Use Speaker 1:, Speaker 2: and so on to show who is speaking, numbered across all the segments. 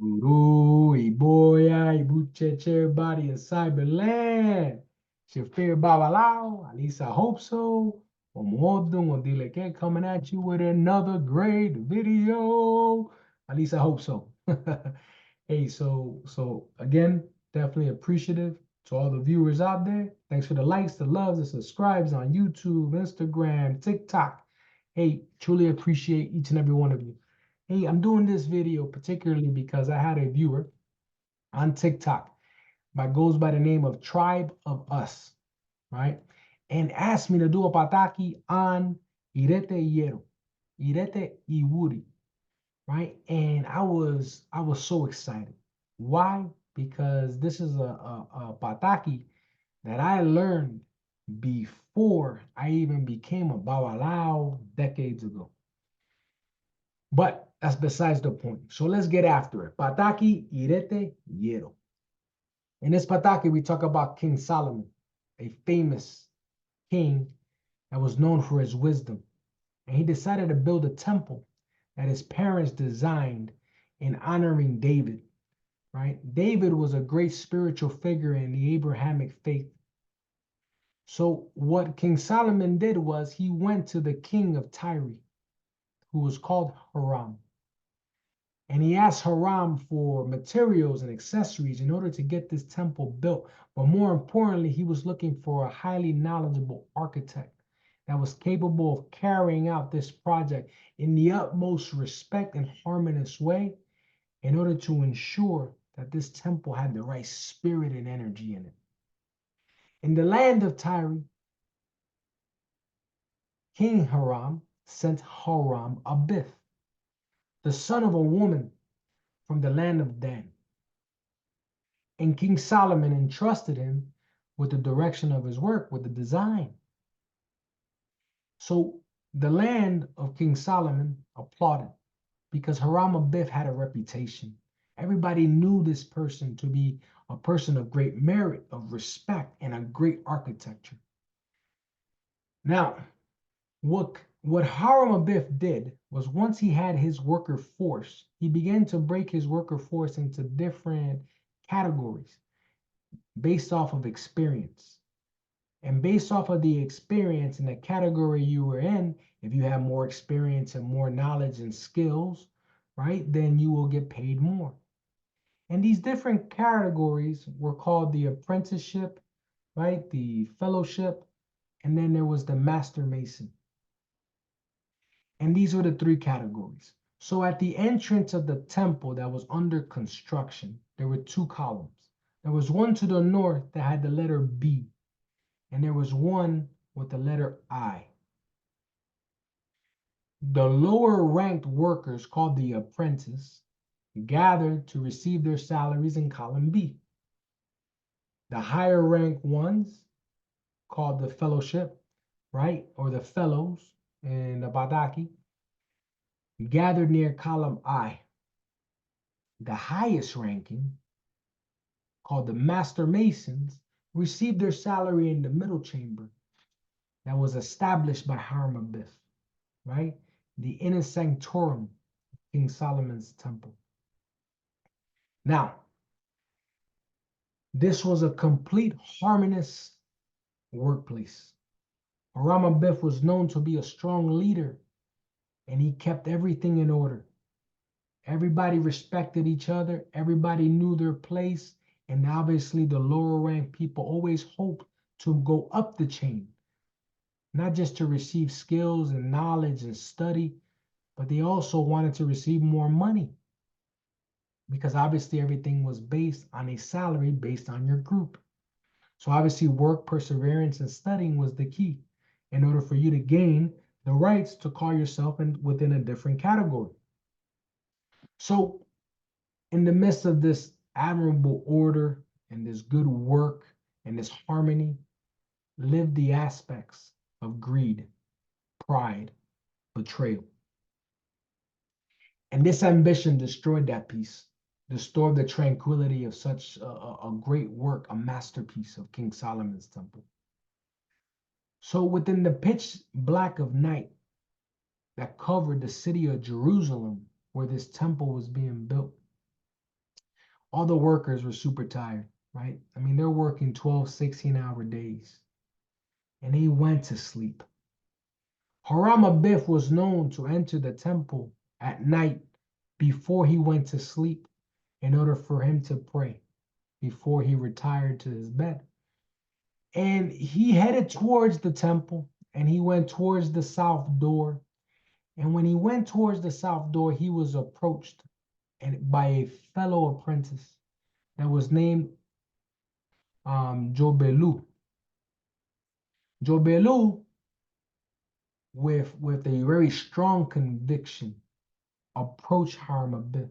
Speaker 1: Uru, Iboya, Ibucheche, everybody in Cyberland. Shafir Babalao, at least I hope so. Omodum Odileke coming at you with another great video. At least I hope so. Hey, so again, definitely appreciative to all the viewers out there. Thanks for the likes, the loves, the subscribes on YouTube, Instagram, TikTok. Hey, truly appreciate each and every one of you. Hey, I'm doing this video particularly because I had a viewer on TikTok that goes by the name of Tribe of Us, right? And asked me to do a pataki on Irete Yero, Irete Iwori, right? And I was so excited. Why? Because this is a pataki that I learned before I even became a babalao decades ago. But that's besides the point. So let's get after it. Pataki, Irete, Yero. In this Pataki, we talk about King Solomon, a famous king that was known for his wisdom. And he decided to build a temple that his parents designed in honoring David, right? David was a great spiritual figure in the Abrahamic faith. So what King Solomon did was he went to the king of Tyre, who was called Hiram. And he asked Hiram for materials and accessories in order to get this temple built. But more importantly, he was looking for a highly knowledgeable architect that was capable of carrying out this project in the utmost respect and harmonious way in order to ensure that this temple had the right spirit and energy in it. In the land of Tyre, King Hiram sent Hiram Abith, the son of a woman from the land of Dan. And King Solomon entrusted him with the direction of his work, with the design. So the land of King Solomon applauded because Hiram Abith had a reputation. Everybody knew this person to be a person of great merit, of respect, and a great architecture. Now, what Hiram Abith did was once he had his worker force, he began to break his worker force into different categories based off of experience. And based off of the experience in the category you were in, if you have more experience and more knowledge and skills, right, then you will get paid more. And these different categories were called the apprenticeship, right, the fellowship, and then there was the master mason. And these were the three categories. So at the entrance of the temple that was under construction, there were two columns. There was one to the north that had the letter B, and there was one with the letter I. The lower ranked workers, called the apprentice, gathered to receive their salaries in column B. The higher ranked ones, called the fellowship, right, or the fellows in the Pataki, gathered near column I. The highest ranking, called the master masons, received their salary in the middle chamber that was established by Hiram Abith, right? The Inner Sanctum, King Solomon's temple. Now, this was a complete harmonious workplace. Hiram Abith was known to be a strong leader, and he kept everything in order. Everybody respected each other, everybody knew their place, and obviously the lower ranked people always hoped to go up the chain, not just to receive skills and knowledge and study, but they also wanted to receive more money because obviously everything was based on a salary based on your group. So obviously work, perseverance, and studying was the key in order for you to gain the rights to call yourself within a different category. So in the midst of this admirable order and this good work and this harmony, lived the aspects of greed, pride, betrayal. And this ambition destroyed that peace, disturbed the tranquility of such a great work, a masterpiece of King Solomon's temple. So within the pitch black of night that covered the city of Jerusalem where this temple was being built, All the workers were super tired, right? I mean, they're working 12, 16-hour days, and they went to sleep. Haram was known to enter the temple at night before he went to sleep in order for him to pray before he retired to his bed. And he headed towards the temple and he went towards the south door. And when he went towards the south door, he was approached by a fellow apprentice that was named Jobelu. Jobelu, with a very strong conviction, approached Harmabith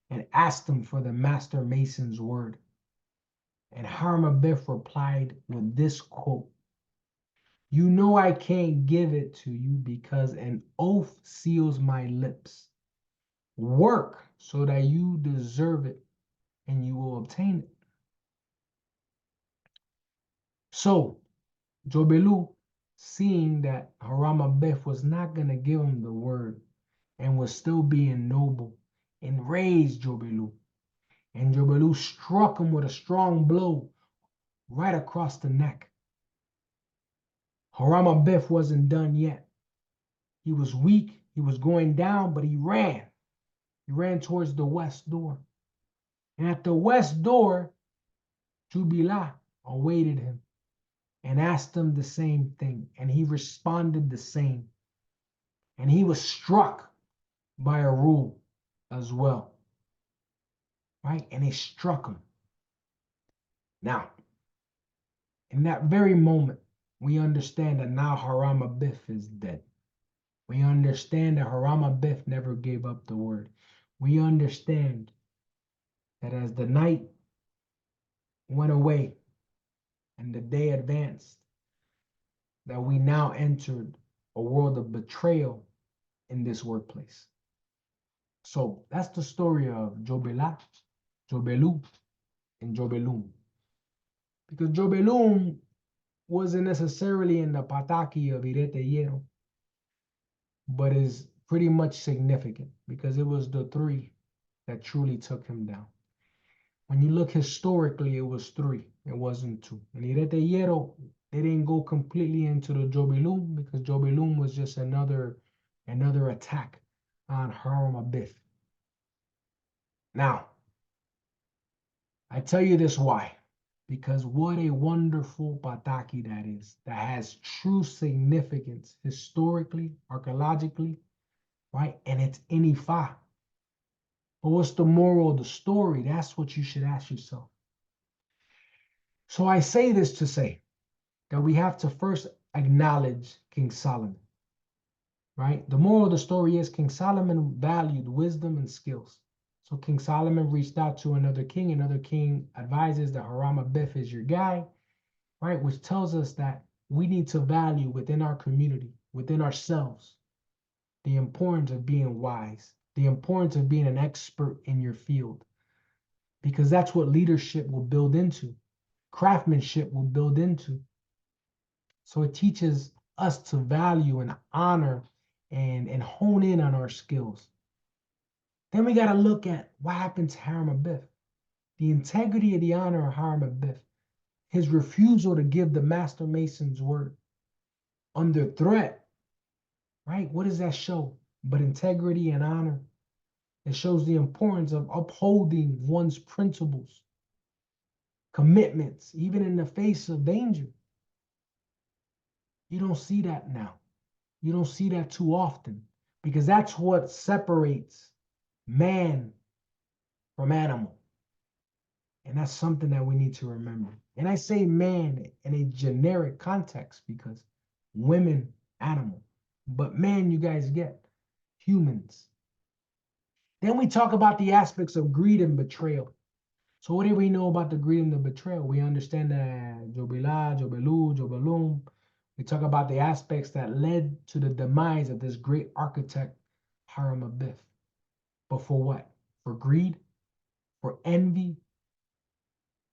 Speaker 1: and asked him for the master mason's word. And Harmabith replied with this quote: "You know I can't give it to you because an oath seals my lips. Work so that you deserve it and you will obtain it." So Jobelu, seeing that Haramabeth was not going to give him the word and was still being noble, enraged Jobelu. And Jobelu struck him with a strong blow right across the neck. Haramabeth wasn't done yet. He was weak, he was going down, but he ran. He ran towards the west door. And at the west door, Jubilah awaited him and asked him the same thing. And he responded the same. And he was struck by a rule as well. Right? And it struck him. Now, in that very moment, we understand that now Haramabith is dead. We understand that Haramabith never gave up the word. We understand that as the night went away and the day advanced, that we now entered a world of betrayal in this workplace. So that's the story of Jobelah, Jobelu, and Jobelum. Because Jobelum wasn't necessarily in the Pataki of Irete Yero, but is pretty much significant because it was the three that truly took him down. When you look historically, it was three. It wasn't two. And Irete Yero, they didn't go completely into the Jobelum because Jobelum was just another attack on Haramabith. Now, I tell you this why. Because what a wonderful Pataki that is, that has true significance historically, archaeologically, right? And it's in Ifa. But what's the moral of the story? That's what you should ask yourself. So I say this to say that we have to first acknowledge King Solomon, right? The moral of the story is King Solomon valued wisdom and skills. So King Solomon reached out to another king. Another king advises that Haramabeth is your guy, right? Which tells us that we need to value within our community, within ourselves, the importance of being wise, the importance of being an expert in your field, because that's what leadership will build into, craftsmanship will build into. So it teaches us to value and honor and hone in on our skills. Then we got to look at what happened to Haramabeth, the integrity of the honor of Haramabeth, his refusal to give the master mason's word under threat, right? What does that show? But integrity and honor. It shows the importance of upholding one's principles, commitments, even in the face of danger. You don't see that now. You don't see that too often because that's what separates man from animal. And that's something that we need to remember. And I say man in a generic context because women, animal. But man, you guys get humans. Then we talk about the aspects of greed and betrayal. So what do we know about the greed and the betrayal? We understand that Jobilah, Jobelu, Jobelum. We talk about the aspects that led to the demise of this great architect, Haramabeth. But for what? For greed? For envy?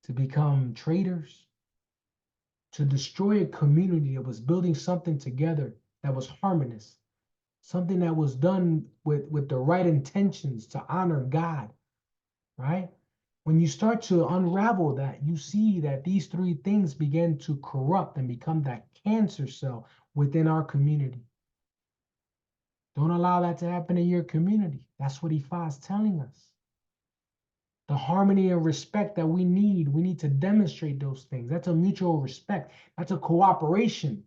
Speaker 1: To become traitors? To destroy a community that was building something together that was harmonious, something that was done with the right intentions to honor God, right? When you start to unravel that, you see that these three things begin to corrupt and become that cancer cell within our community. Don't allow that to happen in your community. That's what Ifa is telling us. The harmony and respect that we need to demonstrate those things. That's a mutual respect. That's a cooperation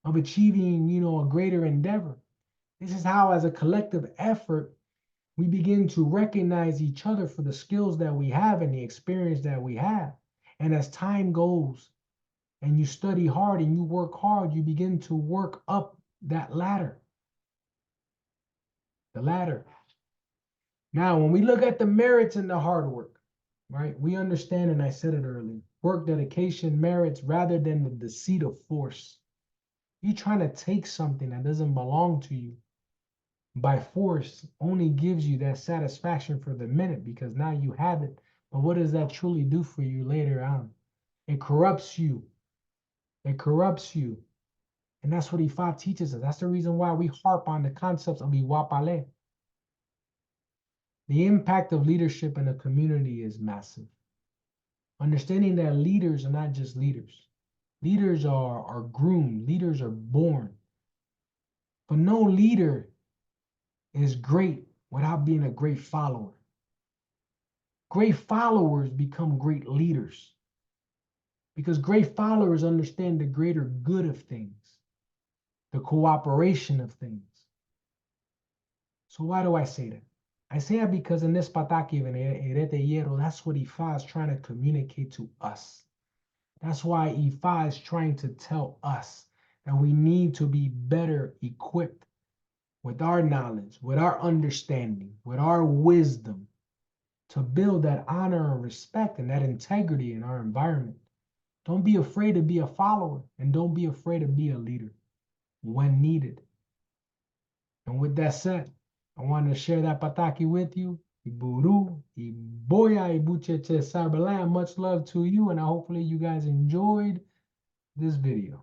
Speaker 1: of achieving, a greater endeavor. This is how, as a collective effort, we begin to recognize each other for the skills that we have and the experience that we have. And as time goes and you study hard and you work hard, you begin to work up that ladder. The ladder. Now, when we look at the merits in the hard work, right, we understand, and I said it earlier, work, dedication, merits rather than the deceit of force. You trying to take something that doesn't belong to you by force only gives you that satisfaction for the minute because now you have it. But what does that truly do for you later on? It corrupts you. It corrupts you. And that's what Ifa teaches us. That's the reason why we harp on the concepts of Iwapale. The impact of leadership in a community is massive. Understanding that leaders are not just leaders. Leaders are groomed. Leaders are born. But no leader is great without being a great follower. Great followers become great leaders because great followers understand the greater good of things, the cooperation of things. So why do I say that? I say that because in this Pataki and Irete Yero, that's what Ifa is trying to communicate to us. That's why Ifa is trying to tell us that we need to be better equipped with our knowledge, with our understanding, with our wisdom, to build that honor and respect and that integrity in our environment. Don't be afraid to be a follower, and don't be afraid to be a leader when needed. And with that said, I wanted to share that Pataki with you. Iburu, Iboya, Ibucheche, Cyberland. Much love to you, and hopefully you guys enjoyed this video.